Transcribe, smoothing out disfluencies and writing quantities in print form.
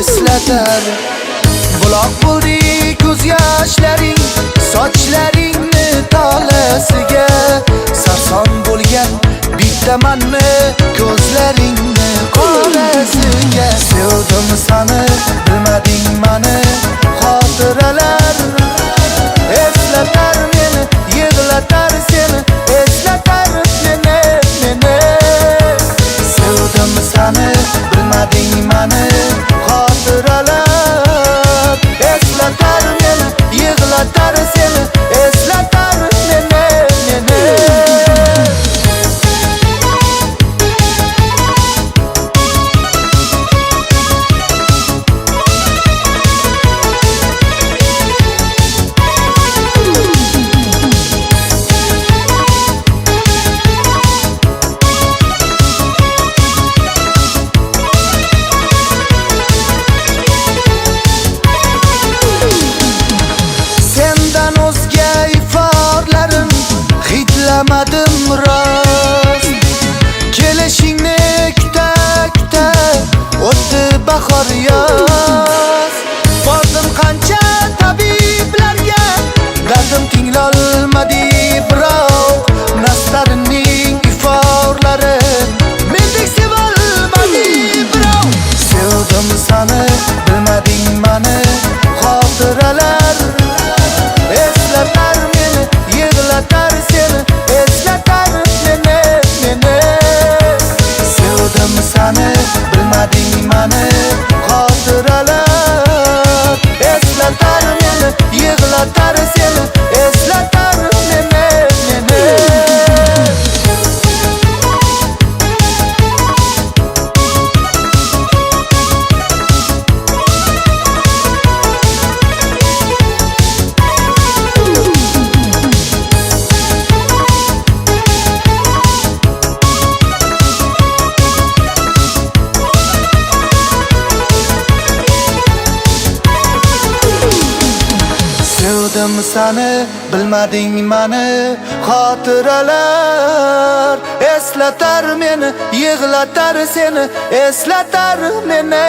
eslatar. Buloq bo'ldi ko'z yoshlaring, sochlaringni tolasiga. Sarson bo'lgan bittamanmi ko'zlaringni qorasiga. Sevdim sani, bilmading mani, xotiralar eslatar meni, yig'latar seni, eslatar meni. Sevdim sani, bilmading mani, xotiralar eslatar meni, yig'latar seni, eslatar meni. Hidlamadim rost, kelishingni kuta o'tdi bahor yoz. Bordim qancha tabiblarga, dardim tinglolmadi biroq naslarining iforlari mendek sevolmadi biroq. Sevdim sani, bilmading mani, xotiralar eslatar meni, yig'latar seni, eslatar meni. Sevdim sani, bilmading mani, xotiralar eslatar meni, yig'latar seni, eslatar meni. Sevdim sani, bilmading mani, xotiralar eslatar meni, yig'latar seni, eslatar meni.